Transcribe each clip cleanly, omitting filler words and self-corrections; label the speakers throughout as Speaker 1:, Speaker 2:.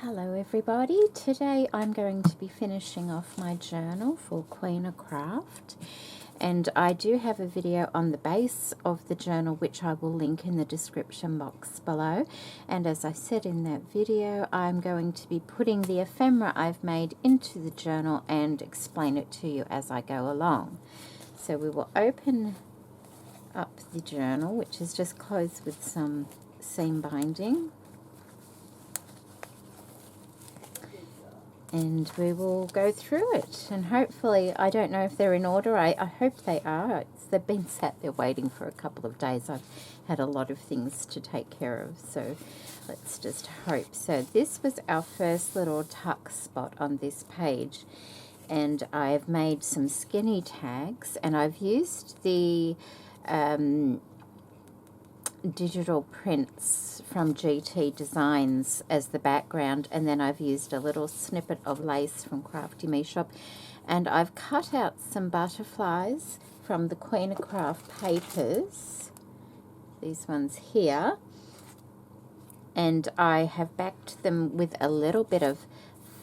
Speaker 1: Hello everybody, today I'm going to be finishing off my journal for Queenacraft, and I do have a video on the base of the journal which I will link in the description box below. And as I said in that video, I'm going to be putting the ephemera I've made into the journal and explain it to you as I go along. So we will open up the journal, which is just closed with some seam binding. And we will go through it, and hopefully, I don't know if they're in order, I hope they are. They've been sat there waiting for a couple of days. I've had a lot of things to take care of, so let's just hope. So this was our first little tuck spot on this page, and I've made some skinny tags, and I've used the digital prints from GT Designs as the background, and then I've used a little snippet of lace from Crafty Me Shop, and I've cut out some butterflies from the Queenacraft papers, these ones here, and I have backed them with a little bit of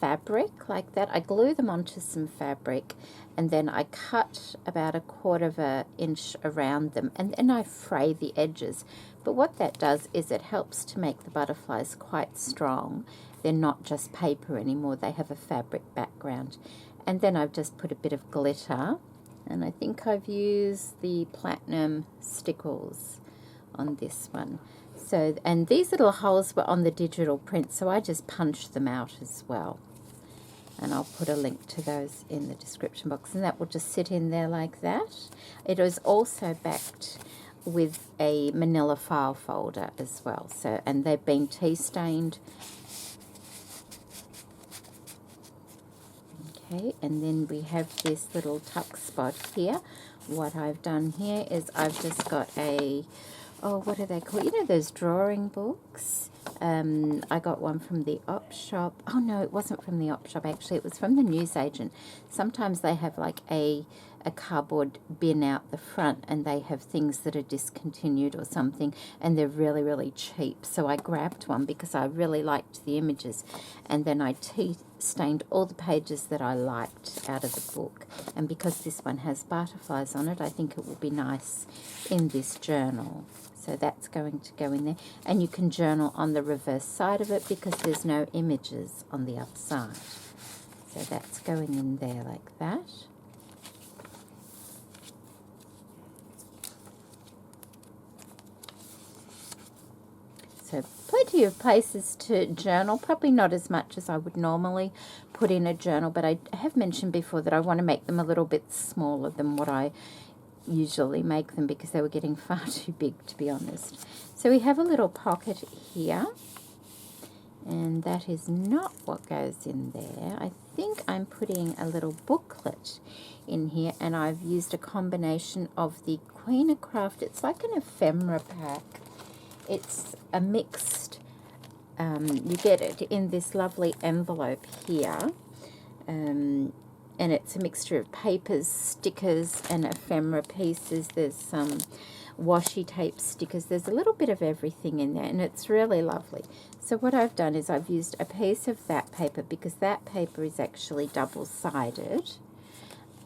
Speaker 1: fabric like that. I glue them onto some fabric, and then I cut about 1/4 inch around them, and then I fray the edges. But what that does is it helps to make the butterflies quite strong. They're not just paper anymore, they have a fabric background. And then I've just put a bit of glitter, and I think I've used the platinum stickles on this one. So, and these little holes were on the digital print, so I just punched them out as well. And I'll put a link to those in the description box, and that will just sit in there like that. It is also backed with a manila file folder as well, so, and they've been tea stained. Okay, and then we have this little tuck spot here. What I've done here is I've just got a, oh, what are they called? You know those drawing books? I got one from the op shop. Oh no, it wasn't from the op shop actually, it was from the newsagent. Sometimes they have like a cardboard bin out the front, and they have things that are discontinued or something, and they're really, really cheap. So I grabbed one because I really liked the images, and then I tea stained all the pages that I liked out of the book. And because this one has butterflies on it, I think it will be nice in this journal. So that's going to go in there, and you can journal on the reverse side of it because there's no images on the other side. So that's going in there like that. So plenty of places to journal, probably not as much as I would normally put in a journal, but I have mentioned before that I want to make them a little bit smaller than what I usually make them because they were getting far too big, to be honest. So we have a little pocket here, and that is not what goes in there. I think I'm putting a little booklet in here, and I've used a combination of the Queenacraft. It's like an ephemera pack. It's a mixed, you get it in this lovely envelope here, and it's a mixture of papers, stickers, and ephemera pieces. There's some washi tape stickers. There's a little bit of everything in there, and it's really lovely. So what I've done is I've used a piece of that paper because that paper is actually double-sided,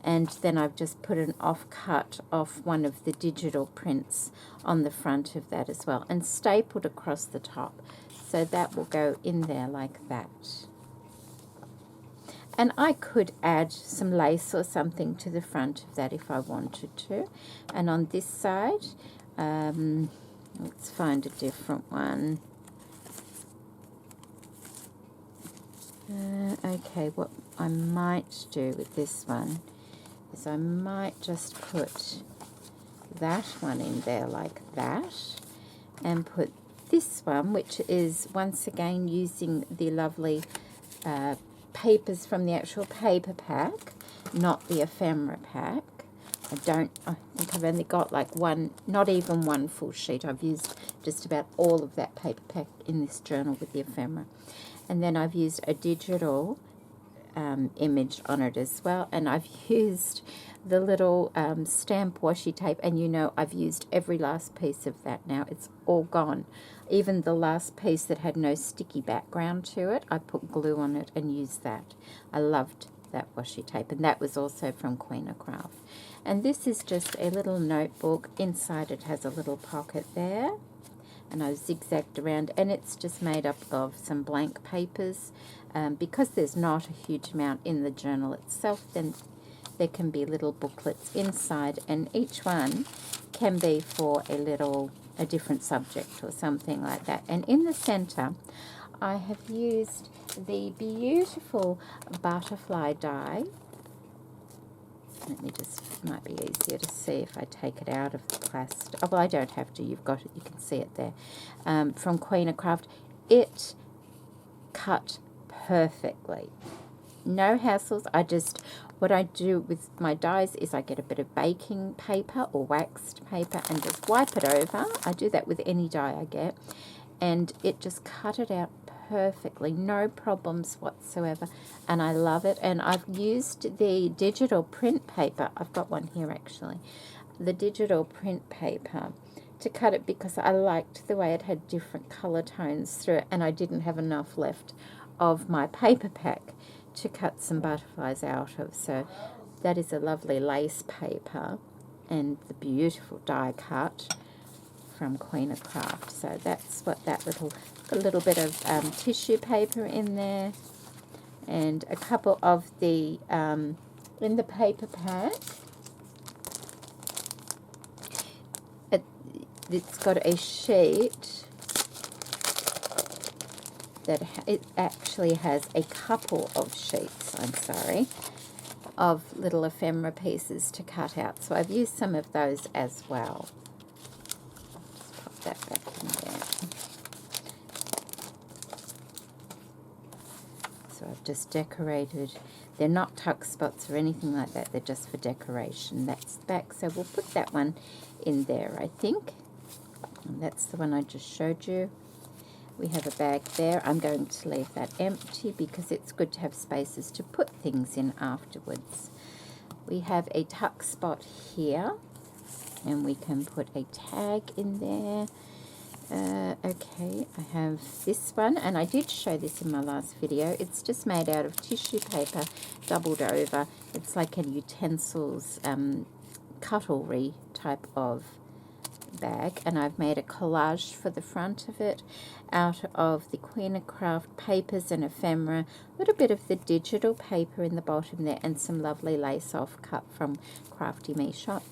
Speaker 1: and then I've just put an offcut off one of the digital prints on the front of that as well, and stapled across the top. So that will go in there like that. And I could add some lace or something to the front of that if I wanted to. And on this side, let's find a different one. Okay, what I might do with this one is I might just put that one in there like that, and put this one, which is once again using the lovely papers from the actual paper pack, not the ephemera pack. I think I've only got like one, not even one full sheet. I've used just about all of that paper pack in this journal with the ephemera. And then I've used a digital image on it as well. And I've used the little stamp washi tape, and you know I've used every last piece of that now. It's all gone. Even the last piece that had no sticky background to it, I put glue on it and used that. I loved that washi tape, and that was also from Queenacraft. And this is just a little notebook. Inside it has a little pocket there, and I've zigzagged around, and it's just made up of some blank papers. Because there's not a huge amount in the journal itself, then there can be little booklets inside, and each one can be for a different subject or something like that. And in the center, I have used the beautiful butterfly die. Let me just, it might be easier to see if I take it out of the plastic. Oh, well, I don't have to. You've got it. You can see it there. From Queenacraft. It cut perfectly. No hassles. What I do with my dies is I get a bit of baking paper or waxed paper and just wipe it over. I do that with any die I get. And it just cut it out perfectly, no problems whatsoever, and I love it. And I've used the digital print paper, I've got one here actually, the digital print paper to cut it because I liked the way it had different color tones through it, and I didn't have enough left of my paper pack to cut some butterflies out of. So that is a lovely lace paper and the beautiful die cut from Queenacraft. So that's what that a little bit of tissue paper in there, and a couple of the in the paper pack. It's got a sheet that it actually has a couple of sheets, of little ephemera pieces to cut out. So I've used some of those as well. Just pop that back in there. So I've just decorated. They're not tuck spots or anything like that. They're just for decoration. That's the back. So we'll put that one in there, I think. And that's the one I just showed you. We have a bag there. I'm going to leave that empty because it's good to have spaces to put things in afterwards. We have a tuck spot here, and we can put a tag in there. Okay, I have this one, and I did show this in my last video. It's just made out of tissue paper, doubled over. It's like a utensils, cutlery type of bag, and I've made a collage for the front of it out of the Queenacraft papers and ephemera, a little bit of the digital paper in the bottom there, and some lovely lace off cut from Crafty Me Shop.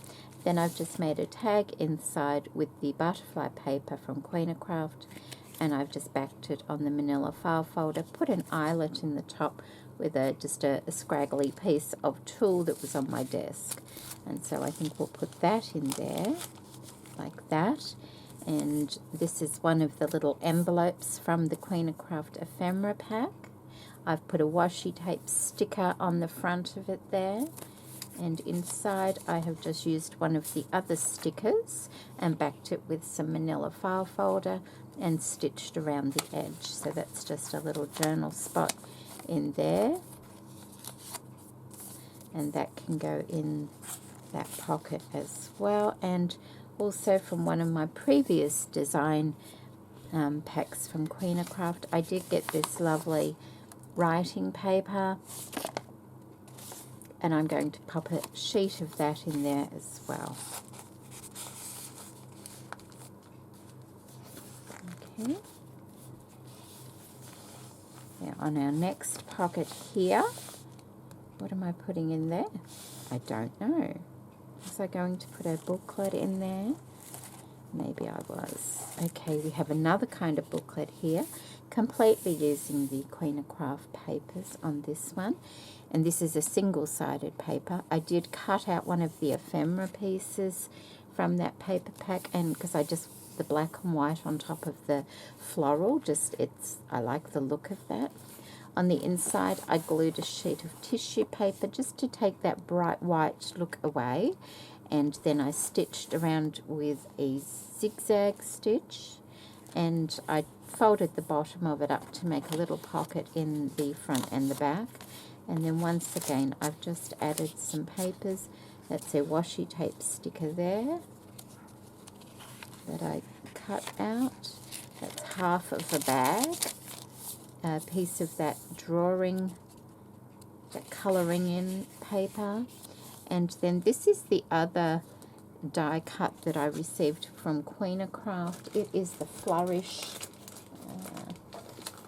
Speaker 1: Then I've just made a tag inside with the butterfly paper from Queenacraft, and I've just backed it on the manila file folder, put an eyelet in the top with just a scraggly piece of tulle that was on my desk. And so I think we'll put that in there like that. And this is one of the little envelopes from the Queenacraft ephemera pack. I've put a washi tape sticker on the front of it there, and inside I have just used one of the other stickers and backed it with some manila file folder and stitched around the edge. So that's just a little journal spot in there, and that can go in that pocket as well. And also from one of my previous design packs from Queenacraft, I did get this lovely writing paper, and I'm going to pop a sheet of that in there as well. Okay. Now on our next pocket here, what am I putting in there? I don't know. Was I going to put a booklet in there? Maybe I was. Okay, we have another kind of booklet here, completely using the Queenacraft papers on this one. And this is a single-sided paper. I did cut out one of the ephemera pieces from that paper pack, and because the black and white on top of the floral, I like the look of that. On the inside, I glued a sheet of tissue paper just to take that bright white look away, and then I stitched around with a zigzag stitch, and I folded the bottom of it up to make a little pocket in the front and the back. And then once again, I've just added some papers. That's a washi tape sticker there that I cut out. That's half of a bag. A piece of that drawing, that colouring in paper. And then this is the other die cut that I received from Queenacraft. It is the Flourish.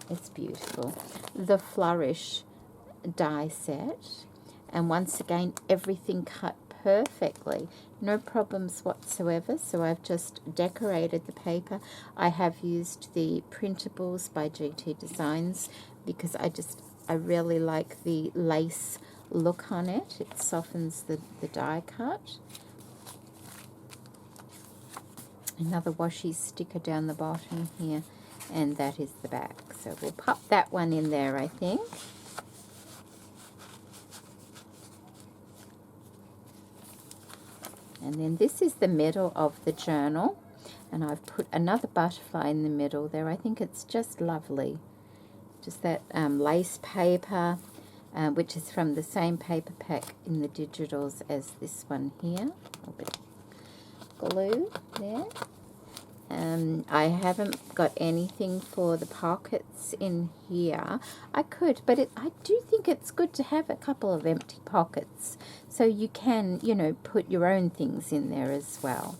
Speaker 1: It's beautiful. The Flourish die set. And once again, everything cut perfectly. No problems whatsoever. So I've just decorated the paper. I have used the printables by GT Designs because I really like the lace look on it. It softens the die cut. Another washi sticker down the bottom here, and that is the back. So we'll pop that one in there, I think. And then this is the middle of the journal, and I've put another butterfly in the middle there. I think it's just lovely. Just that lace paper, which is from the same paper pack in the digitals as this one here. A bit of glue there. I haven't got anything for the pockets in here. I could, but I do think it's good to have a couple of empty pockets so you can, you know, put your own things in there as well.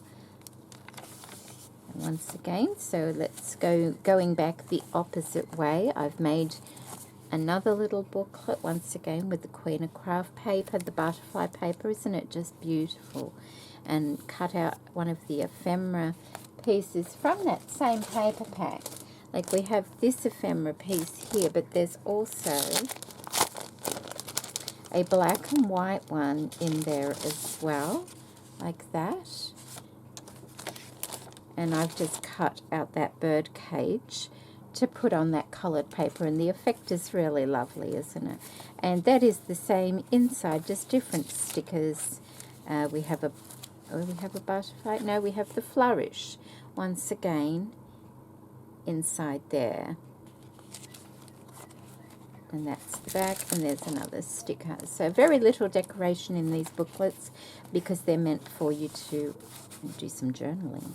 Speaker 1: And once again, so let's going back the opposite way. I've made another little booklet once again with the Queenacraft paper, the butterfly paper. Isn't it just beautiful? And cut out one of the ephemera pieces from that same paper pack. Like we have this ephemera piece here, but there's also a black and white one in there as well, like that. And I've just cut out that bird cage to put on that coloured paper, and the effect is really lovely, isn't it? And that is the same inside, just different stickers. We have a butterfly. No, we have the Flourish once again inside there. And that's the back, and there's another sticker. So very little decoration in these booklets because they're meant for you to do some journaling.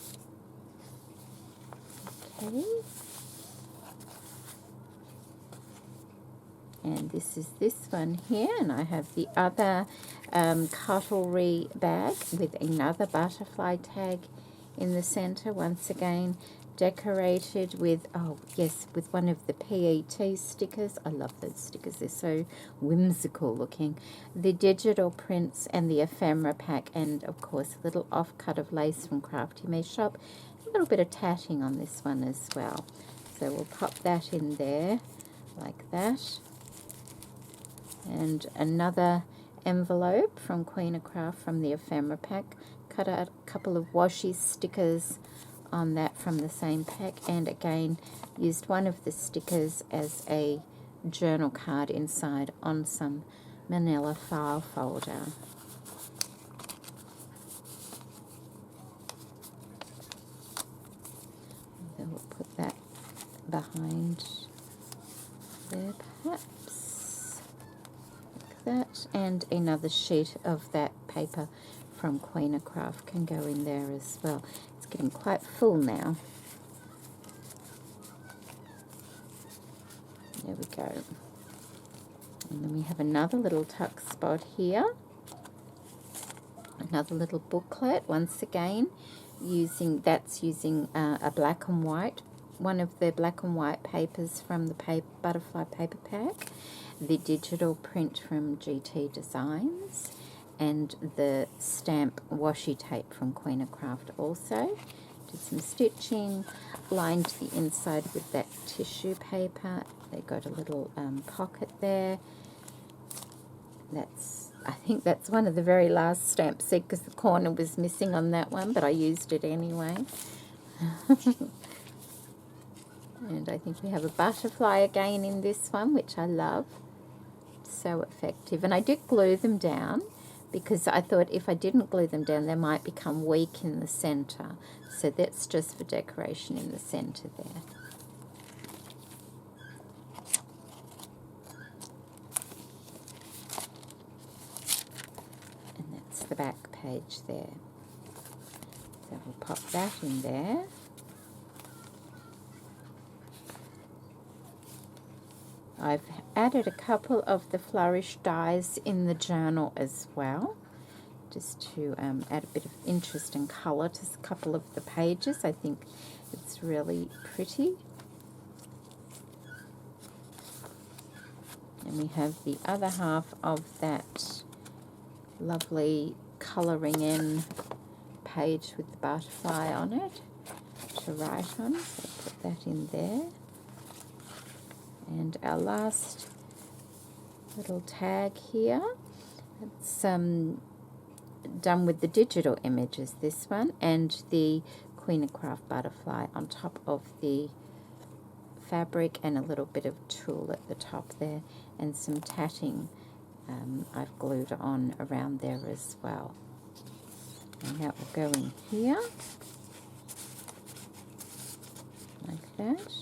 Speaker 1: Okay. And this is this one here, and I have the other cutlery bag with another butterfly tag in the center, once again decorated with, oh yes, with one of the PET stickers. I love those stickers, they're so whimsical looking. The digital prints and the ephemera pack, and of course a little offcut of lace from Crafty Me Shop. A little bit of tatting on this one as well. So we'll pop that in there like that. And another envelope from Queenacraft from the ephemera pack. Cut out a couple of washi stickers on that from the same pack, and again used one of the stickers as a journal card inside on some manila file folder. Then we'll put that behind there perhaps, like that, and another sheet of that paper from Queenacraft can go in there as well. It's getting quite full now. There we go. And then we have another little tuck spot here. Another little booklet, once again, using a black and white, one of the black and white papers from the butterfly paper pack, the digital print from GT Designs, and the stamp washi tape from Queenacraft also. Did some stitching, lined the inside with that tissue paper. They got a little pocket there. I think that's one of the very last stamp set because the corner was missing on that one, but I used it anyway. And I think we have a butterfly again in this one, which I love. So effective. And I did glue them down because I thought if I didn't glue them down, they might become weak in the center. So that's just for decoration in the center there. the back page there. So we'll pop that in there. I've added a couple of the flourish dies in the journal as well, just to add a bit of interest and colour to a couple of the pages. I think it's really pretty. And we have the other half of that lovely colouring in page with the butterfly on it to write on. So put that in there. And our last little tag here, it's done with the digital images, this one, and the Queenacraft butterfly on top of the fabric, and a little bit of tulle at the top there, and some tatting I've glued on around there as well. And that will go in here, like that.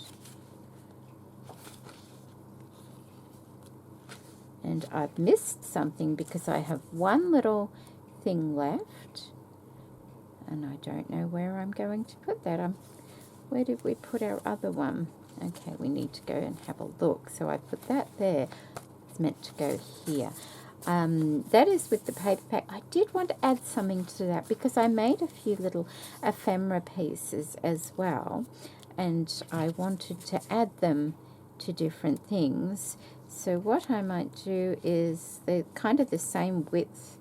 Speaker 1: And I've missed something because I have one little thing left, and I don't know where I'm going to put that. Where did we put our other one? Okay, we need to go and have a look. So I put that there. It's meant to go here. That is with the paper pack. I did want to add something to that because I made a few little ephemera pieces as well, and I wanted to add them to different things. So what I might do is, they're kind of the same width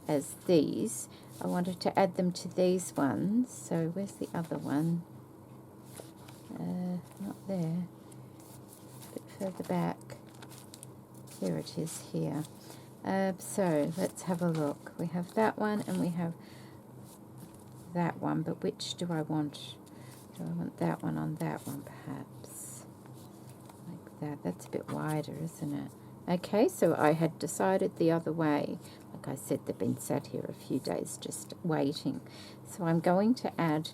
Speaker 1: as these. I wanted to add them to these ones. So where's the other one? Not there. A bit further back. Here it is here. So let's have a look. We have that one and we have that one, but which do I want? Do I want that one on that one perhaps? Like that. That's a bit wider, isn't it? Okay, so I had decided the other way. Like I said, they've been sat here a few days just waiting. So I'm going to add,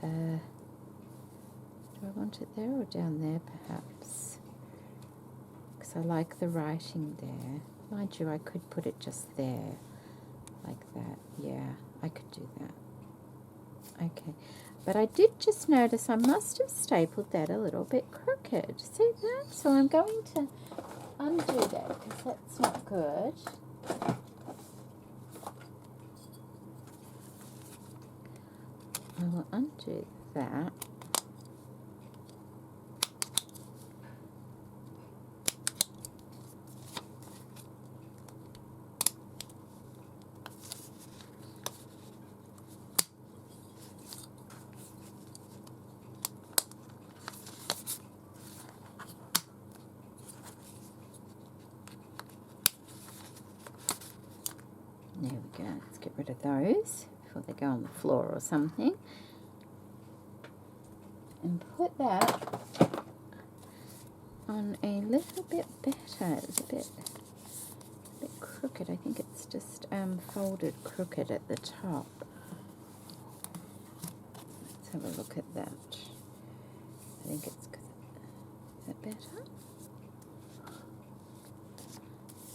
Speaker 1: do I want it there or down there perhaps? Because I like the writing there. Mind you, I could put it just there, like that. Yeah, I could do that. Okay, but I did just notice I must have stapled that a little bit crooked. See that? So I'm going to undo that because that's not good. I will undo that. There we go. Let's get rid of those before they go on the floor or something. And put that on a little bit better. It's a bit crooked. I think it's just folded crooked at the top. Let's have a look at that. I think it's because, is that better?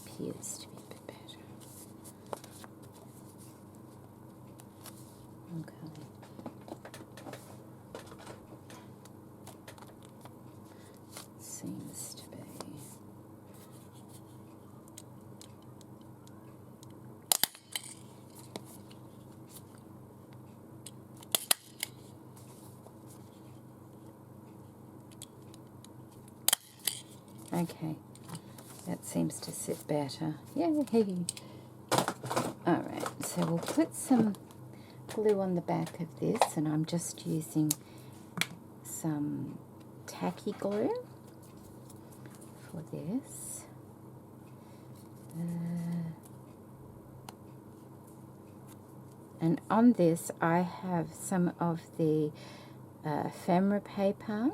Speaker 1: Appears to be a bit better. Okay. Seems to be. Okay, that seems to sit better. Yay! Alright, so we'll put some glue on the back of this, and I'm just using some tacky glue for this. And on this I have some of the ephemera paper,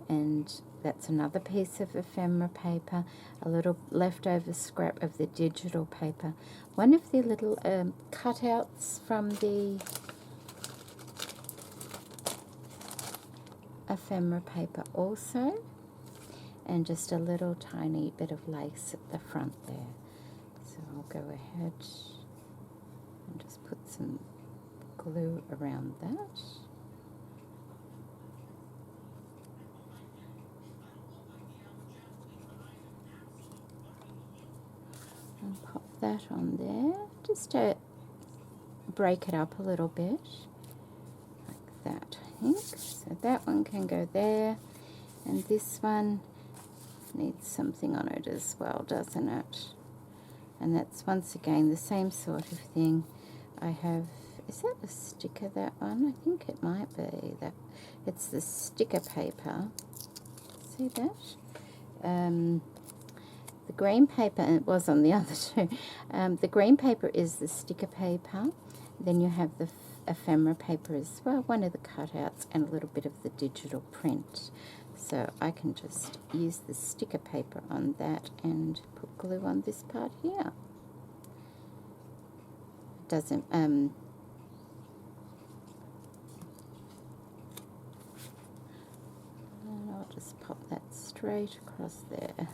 Speaker 1: and that's another piece of ephemera paper, a little leftover scrap of the digital paper, one of the little cutouts from the ephemera paper also, and just a little tiny bit of lace at the front there. So I'll go ahead And just put some glue around that. And pop that on there, just to break it up a little bit, like that, I think. So that one can go there, and this one needs something on it as well, doesn't it? And that's once again the same sort of thing. I have, is that a sticker, that one? I think it might be. That it's the sticker paper. See that? The green paper, and it was on the other two. The green paper is the sticker paper. Then you have the ephemera paper as well, one of the cutouts, and a little bit of the digital print. So I can just use the sticker paper on that and put glue on this part here. It doesn't, and I'll just pop that straight across there,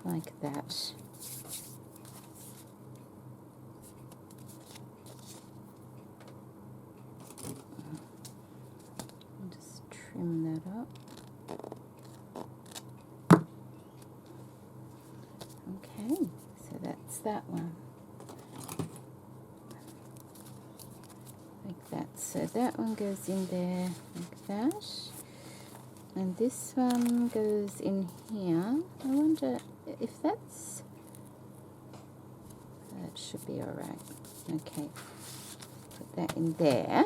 Speaker 1: like that. And just trim that up. Okay, so that's that one. Like that. So that one goes in there like that. And this one goes in here. I wonder if that's... That should be alright. Okay, put that in there.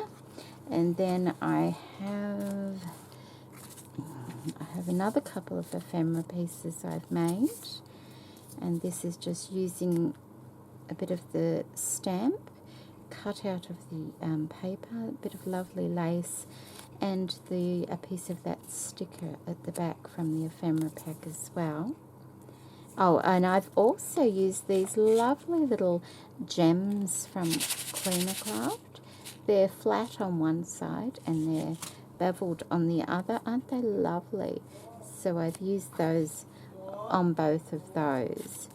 Speaker 1: And then I have another couple of ephemera pieces I've made. And this is just using a bit of the stamp cut out of the paper, a bit of lovely lace, and a piece of that sticker at the back from the ephemera pack as well. Oh, and I've also used these lovely little gems from Queenacraft. They're flat on one side and they're beveled on the other. Aren't they lovely? So I've used those on both of those.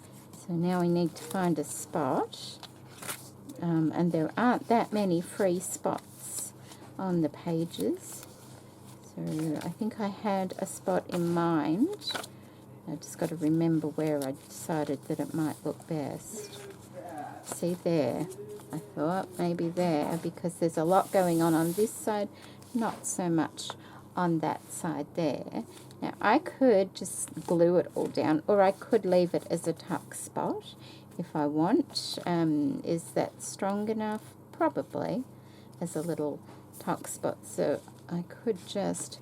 Speaker 1: So now we need to find a spot, and there aren't that many free spots on the pages, so I think I had a spot in mind. I just got to remember where I decided that it might look best. See there, I thought maybe there, because there's a lot going on this side, not so much on that side there. Now I could just glue it all down, or I could leave it as a tuck spot if I want. Is that strong enough? Probably, as a little tuck spot. So I could just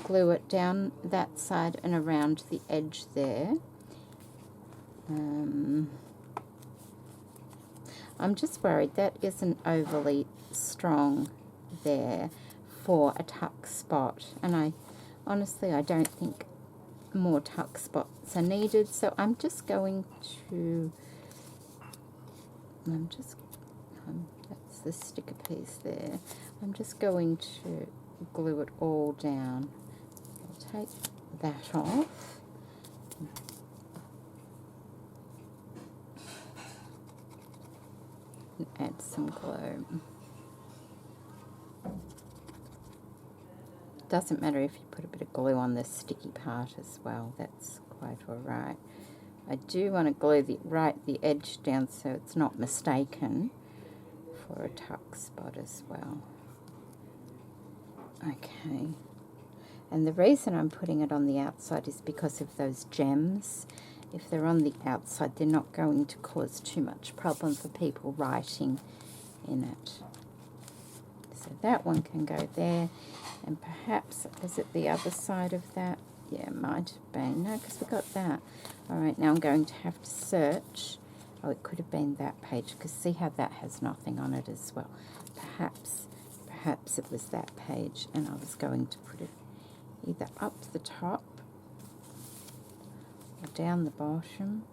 Speaker 1: glue it down that side and around the edge there. I'm just worried that isn't overly strong there for a tuck spot, and honestly I don't think more tuck spots are needed, so I'm just going to that's the sticker piece there. I'm just going to glue it all down. I'll take that off. And add some glue. Doesn't matter if you put a bit of glue on the sticky part as well, that's quite alright. I do want to glue the edge down so it's not mistaken for a tuck spot as well. Okay, and the reason I'm putting it on the outside is because of those gems. If they're on the outside, they're not going to cause too much problem for people writing in it. So that one can go there, and perhaps, is it the other side of that? Yeah, it might have been. No, because we got that. Alright, now I'm going to have to search. Oh, it could have been that page, because see how that has nothing on it as well. Perhaps it was that page, and I was going to put it either up the top or down the bottom,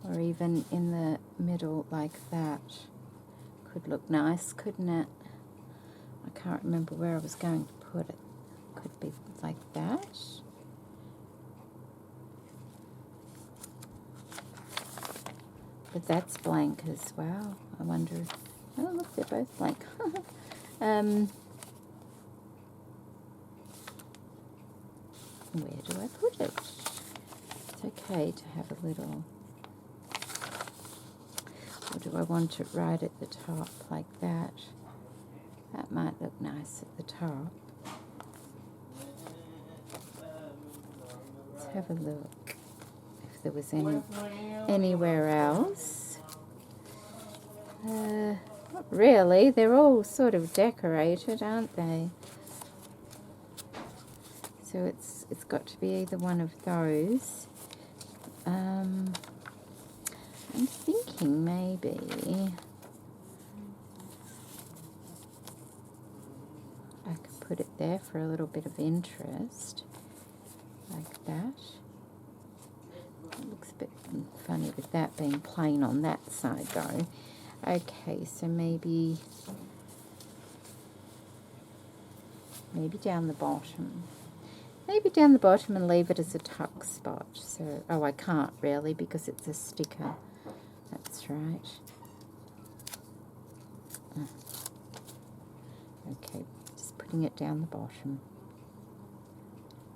Speaker 1: or even in the middle like that. Could look nice, couldn't it? I can't remember where I was going to put it. Could be like that. But that's blank as well. I wonder if, oh look, they're both blank. Where do I put it? It's okay to have a little, or do I want it right at the top like that? That might look nice at the top. Let's have a look if there was anywhere else. Not really. They're all sort of decorated, aren't they? So it's got to be either one of those. I'm thinking maybe I could put it there for a little bit of interest, like that. It looks a bit funny with that being plain on that side though. Okay, so maybe down the bottom. Maybe down the bottom and leave it as a tuck spot. So, oh, I can't really because it's a sticker. That's right. Okay, just putting it down the bottom.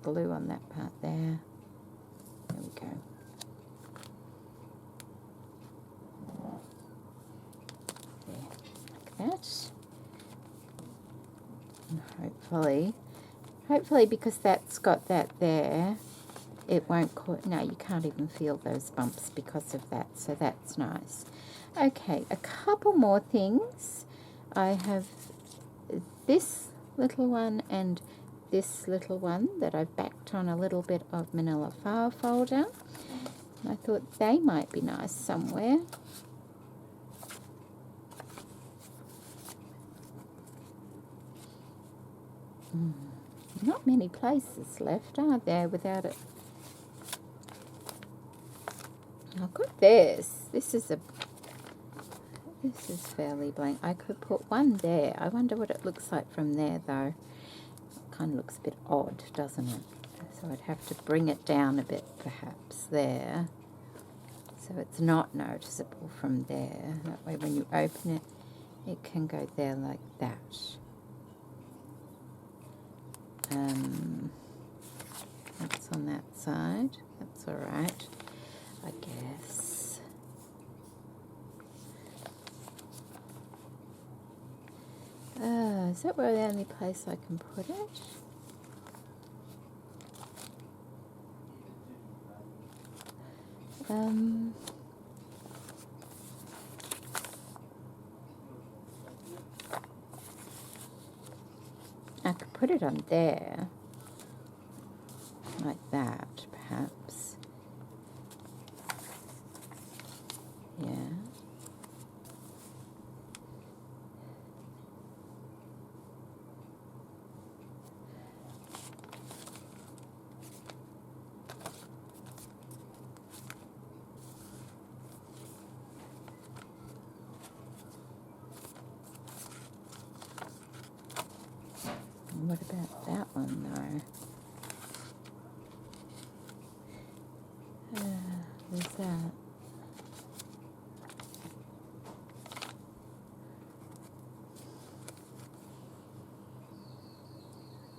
Speaker 1: Blue on that part there. There we go. There, like that. And hopefully because that's got that there, it won't cause, no, you can't even feel those bumps because of that, so that's nice. Okay, a couple more things. I have this little one and this little one that I've backed on a little bit of manila file folder. I thought they might be nice somewhere. Not many places left, are there, without it? I've got this. This is fairly blank. I could put one there. I wonder what it looks like from there, though. It kind of looks a bit odd, doesn't it? So I'd have to bring it down a bit, perhaps, there. So it's not noticeable from there. That way when you open it, it can go there like that. That's on that side. That's all right, I guess. Is that where the only place I can put it? I could put it on there, like that, perhaps. Yeah. What about that one, though? Where's that?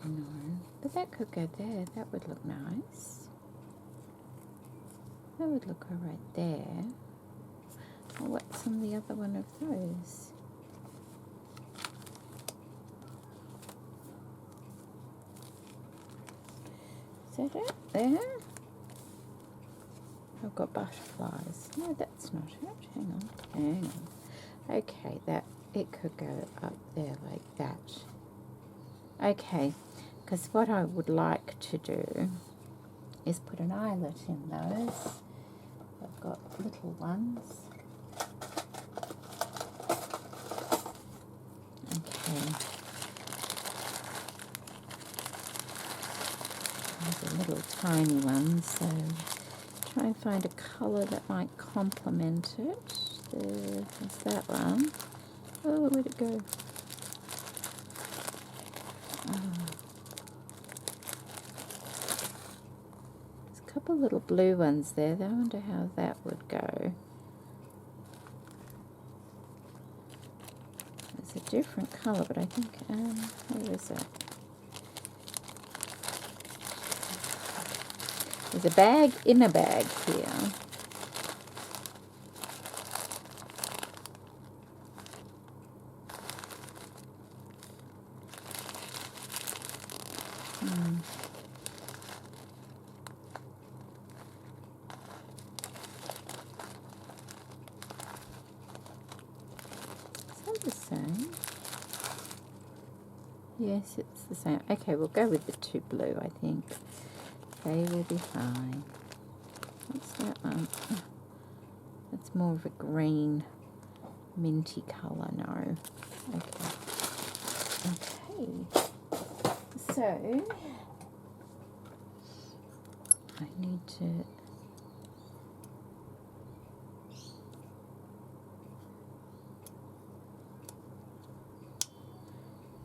Speaker 1: No, but that could go there. That would look nice. That would look all right there. Or what's on the other one of those? Is that it? There? I've got butterflies. No, that's not it. Hang on. Okay, that it could go up there like that. Okay, because what I would like to do is put an eyelet in those. I've got little ones. Okay. These are little tiny ones, so try and find a colour that might complement it. There's that one. Oh, where'd it go? There's a couple little blue ones there. I wonder how that would go. It's a different colour, but I think, where is it? There's a bag in a bag here. Is that the same? Yes, it's the same. Okay, we'll go with the 2 blue, I think. They will be fine. What's that one? Oh, that's more of a green, minty colour. No. Okay. Okay. So, I need to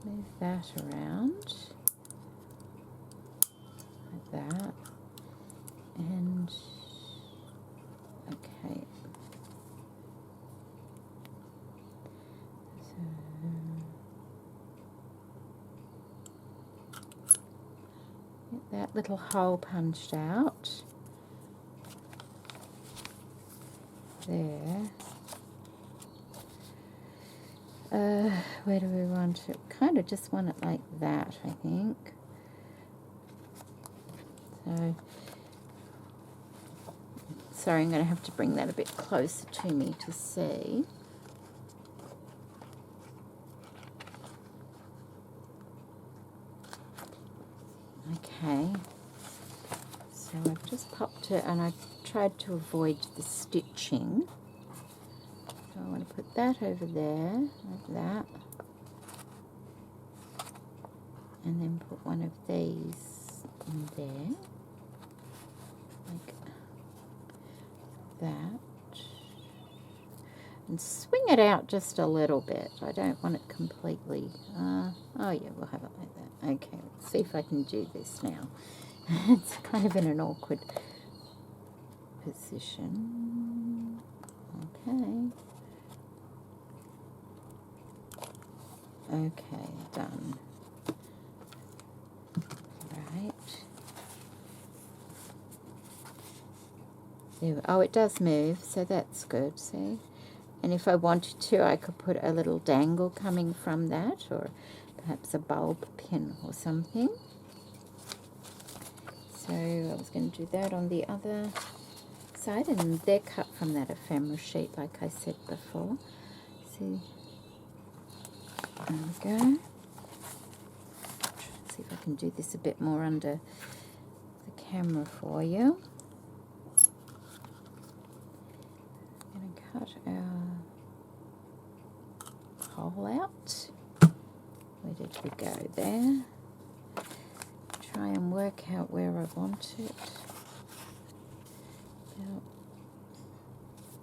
Speaker 1: move that around like that, and okay, so get that little hole punched out there. Where do we want it? Kind of just want it like that, I think. So, sorry, I'm going to have to bring that a bit closer to me to see. Okay, so I've just popped it, and I tried to avoid the stitching. So I want to put that over there, like that, and then put one of these in there, like that, and swing it out just a little bit. I don't want it completely, oh yeah, we'll have it like that. Okay, let's see if I can do this now. It's kind of in an awkward position. Okay. Okay, done. Right. There, oh, it does move, so that's good, see? And if I wanted to, I could put a little dangle coming from that, or perhaps a bulb pin or something. So I was going to do that on the other side, and they're cut from that ephemera sheet, like I said before. See? There we go. See if I can do this a bit more under the camera for you. I'm going to cut our hole out. Where did we go there? Try and work out where I want it.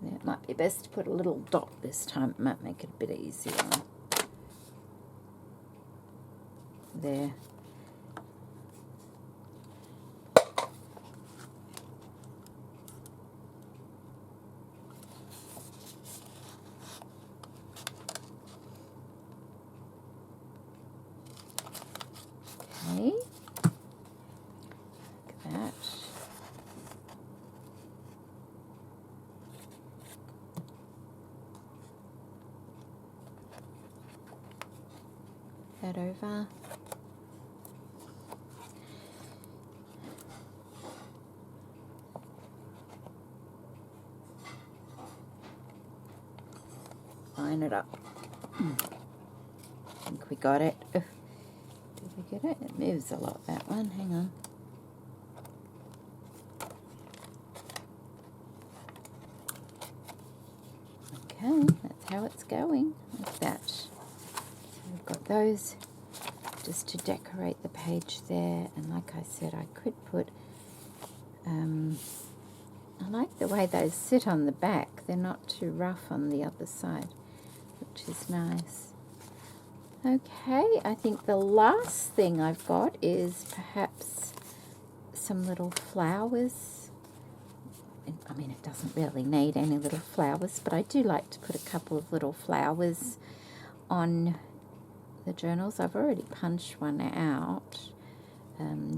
Speaker 1: Yeah, it might be best to put a little dot this time. It might make it a bit easier. There. Okay. Like that. That over. Line it up. I think we got it. Did we get it? It moves a lot, that one. Hang on. Okay, that's how it's going, like that. So we've got those just to decorate the page there, and like I said, I could put, I like the way those sit on the back. They're not too rough on the other side, which is nice. Okay, I think the last thing I've got is perhaps some little flowers. I mean, it doesn't really need any little flowers, but I do like to put a couple of little flowers on the journals. I've already punched one out.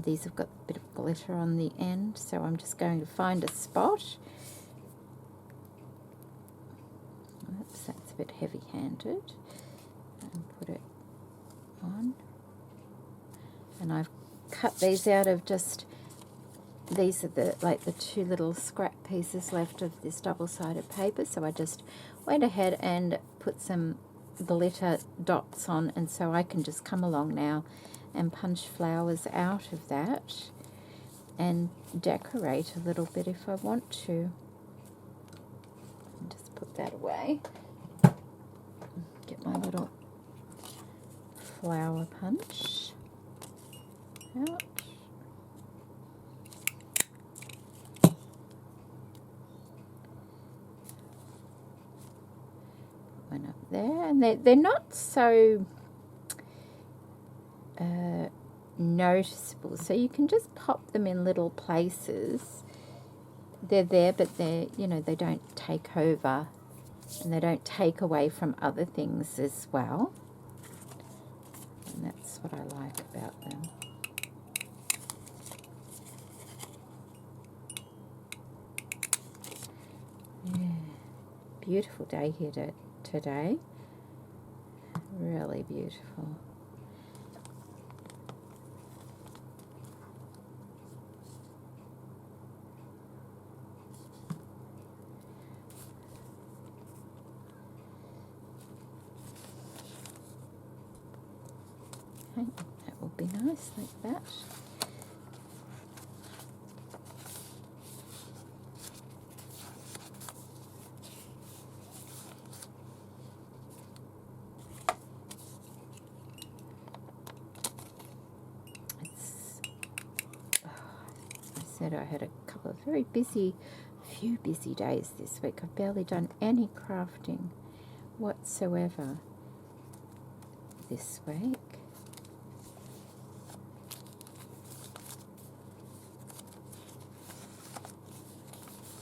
Speaker 1: These have got a bit of glitter on the end, so I'm just going to find a spot. Oops, that's a bit heavy-handed. And put it on. And I've cut these out of just, these are the two little scrap pieces left of this double-sided paper, so I just went ahead and put some glitter dots on, and so I can just come along now and punch flowers out of that and decorate a little bit if I want to. And just put that away. Get my little flower punch out. One up there, and they're not so noticeable, so you can just pop them in little places. They're there, but they're, you know, they don't take over and they don't take away from other things as well, and that's what I like about them. Yeah. Beautiful day here today, really beautiful. That will be nice like that. I said I had a couple of few busy days this week. I've barely done any crafting whatsoever this week.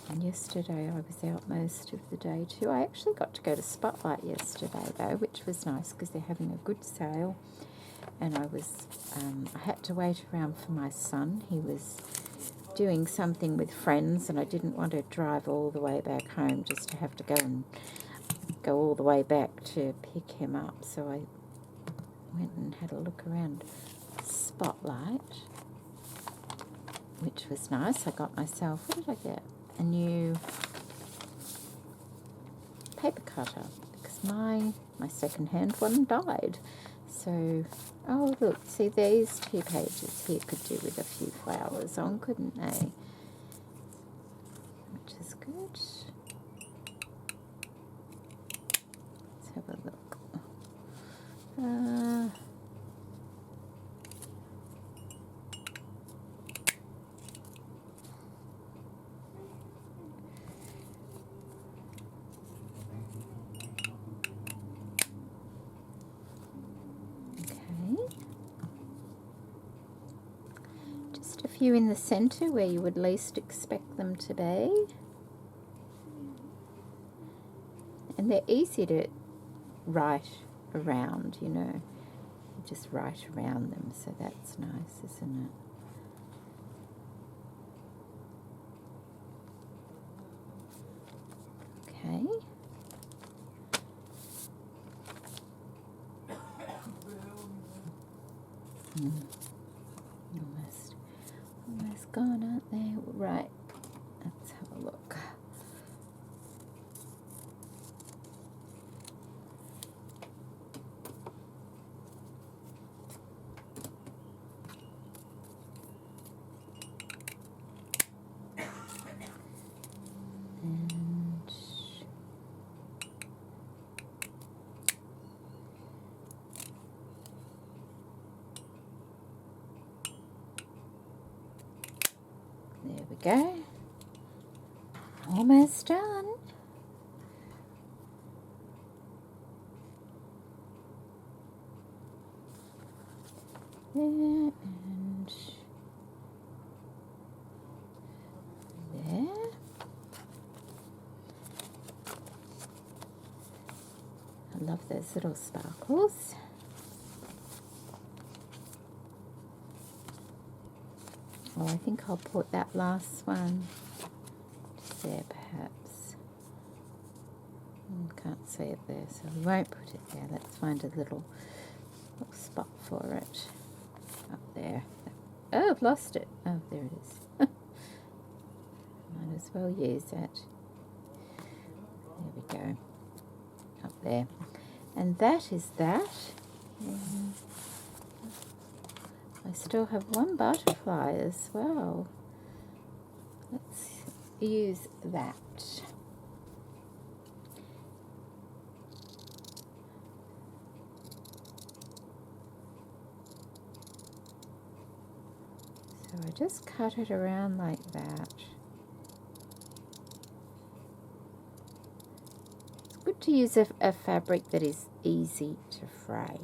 Speaker 1: And yesterday I was out most of the day too. I actually got to go to Spotlight yesterday though, which was nice because they're having a good sale. And I had to wait around for my son. He was doing something with friends and I didn't want to drive all the way back home just to have to go all the way back to pick him up. So I went and had a look around Spotlight, which was nice. I got myself, what did I get? A new paper cutter because my second-hand one died. So, oh look, see these 2 pages here could do with a few flowers on, couldn't they? Which is good. Let's have a look. A few in the center where you would least expect them to be, and they're easy to write around, you know, you just write around them, so that's nice, isn't it? Okay. Almost gone, aren't they? Right, let's have a look. There we go. Almost done. There and there. A love those little sparkles. Oh, I think I'll put that last one just there perhaps. Can't see it there, so we won't put it there. Let's find a little spot for it. Up there. Oh, I've lost it. Oh, there it is. Might as well use it. There we go. Up there. And that is that. I still have one butterfly as well. Let's use that. So I just cut it around like that. It's good to use a fabric that is easy to fray.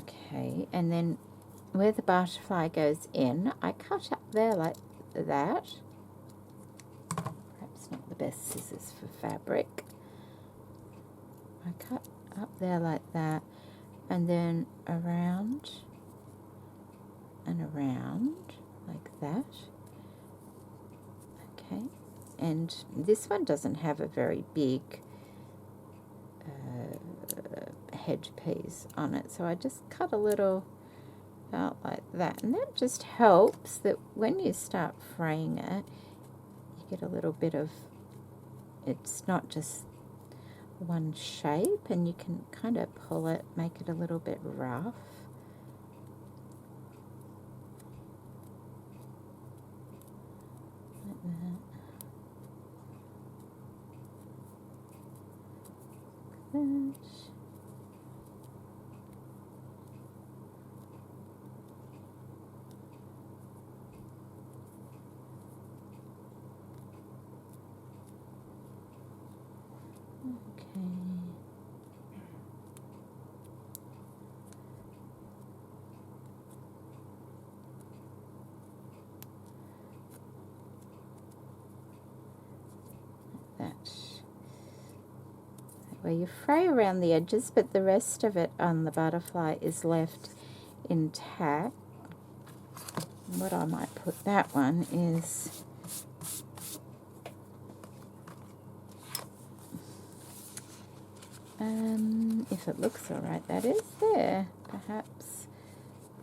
Speaker 1: Okay, and then where the butterfly goes in, I cut up there like that. Perhaps not the best scissors for fabric. I cut up there like that, and then around and around like that. Okay, and this one doesn't have a very big headpiece on it, so I just cut a little out like that, and that just helps that when you start fraying it, you get a little bit of, it's not just one shape, and you can kind of pull it, make it a little bit rough. Like that. Like that. Where you fray around the edges, but the rest of it on the butterfly is left intact. What I might put that one is if it looks all right, that is there, perhaps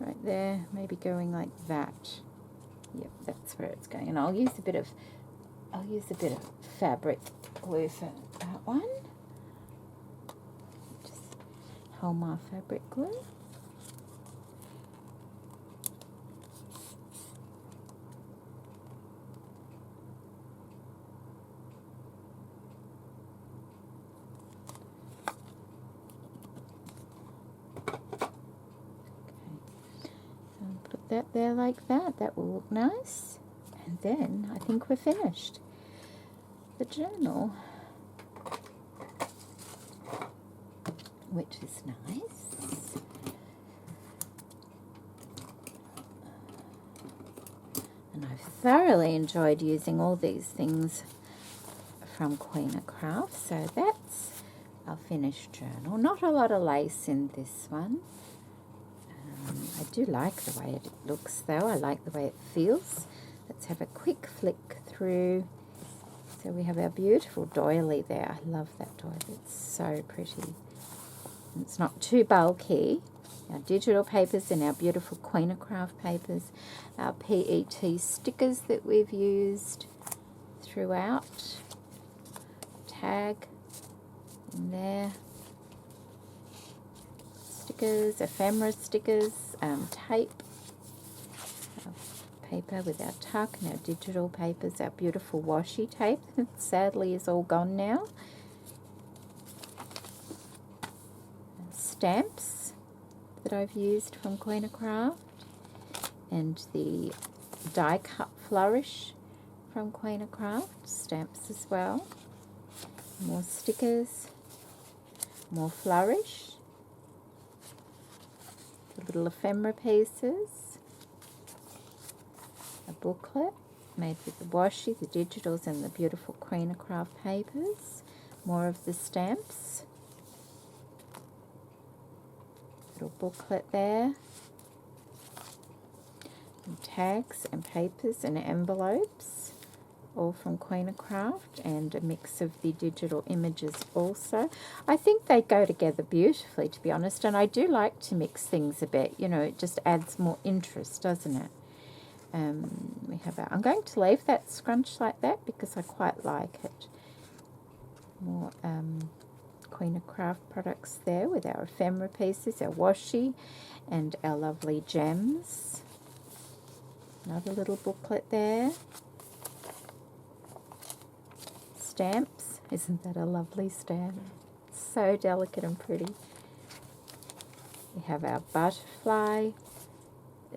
Speaker 1: right there, maybe going like that. Yep, that's where it's going, and I'll use a bit of fabric glue for that one. Just hold my fabric glue. That there like that. That will look nice. And then I think we're finished. The journal, which is nice. And I've thoroughly enjoyed using all these things from Queenacraft. So that's our finished journal. Not a lot of lace in this one. I do like the way it looks though. I like the way it feels. Let's have a quick flick through. So we have our beautiful doily there. I love that doily. It's so pretty. And it's not too bulky. Our digital papers and our beautiful Queenacraft papers. Our PET stickers that we've used throughout. Tag in there. Stickers, ephemera stickers, tape, our paper with our tuck and our digital papers, our beautiful washi tape that sadly is all gone now. Stamps that I've used from Queenacraft, and the die cut flourish from Queenacraft, stamps as well. More stickers, more flourish. The little ephemera pieces, a booklet, made with the washi, the digitals, and the beautiful Queenacraft papers. More of the stamps. Little booklet there. And tags and papers and envelopes, all from Queenacraft, and a mix of the digital images also. I think they go together beautifully, to be honest, and I do like to mix things a bit. You know, it just adds more interest, doesn't it? We have I'm going to leave that scrunch like that because I quite like it. More Queenacraft products there with our ephemera pieces, our washi, and our lovely gems. Another little booklet there. Stamps. Isn't that a lovely stamp? So delicate and pretty. We have our butterfly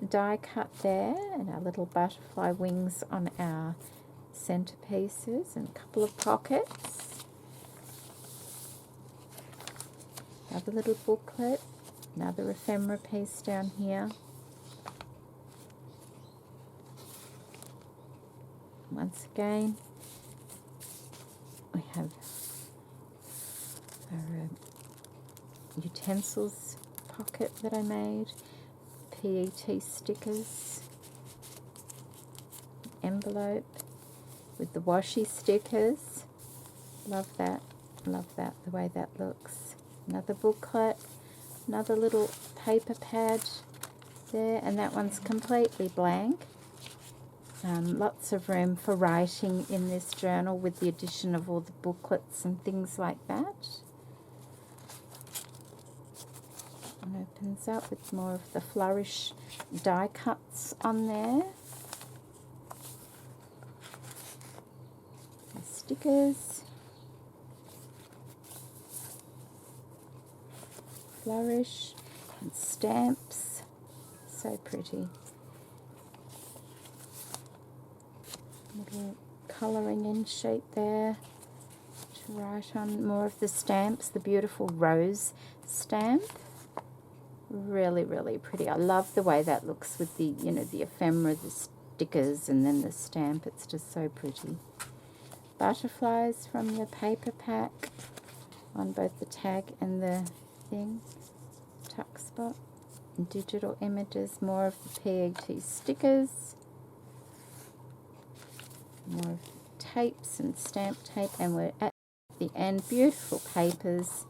Speaker 1: die cut there, and our little butterfly wings on our centerpieces, and a couple of pockets. Another little booklet, another ephemera piece down here. Once again, we have our utensils pocket that I made. PET stickers, envelope with the washi stickers. Love that, the way that looks. Another booklet, another little paper pad there, and that one's completely blank. Lots of room for writing in this journal with the addition of all the booklets and things like that. And opens up with more of the flourish die cuts on there. The stickers. Flourish and stamps. So pretty. Little colouring in sheet there to write on. More of the stamps, the beautiful rose stamp. Really, really pretty. I love the way that looks with the, you know, the ephemera, the stickers, and then the stamp. It's just so pretty. Butterflies from the paper pack on both the tag and the thing. Tuck spot. And digital images. More of the PET stickers. More of tapes and stamp tape, and we're at the end. Beautiful papers.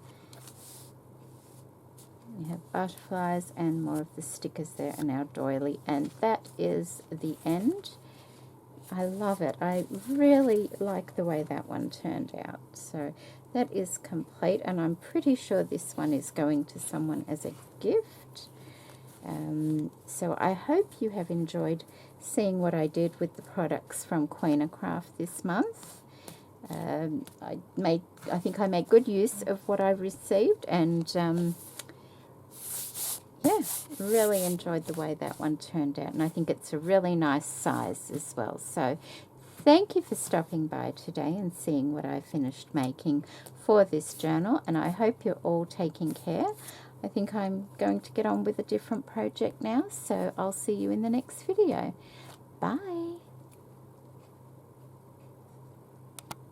Speaker 1: We have butterflies and more of the stickers there, and our doily, and that is the end. I love it. I really like the way that one turned out. So that is complete, and I'm pretty sure this one is going to someone as a gift. So I hope you have enjoyed seeing what I did with the products from Queenacraft this month. I think I made good use of what I received, and yeah, really enjoyed the way that one turned out, and I think it's a really nice size as well. So thank you for stopping by today and seeing what I finished making for this journal, and I hope you're all taking care. I think I'm going to get on with a different project now, so I'll see you in the next video. Bye.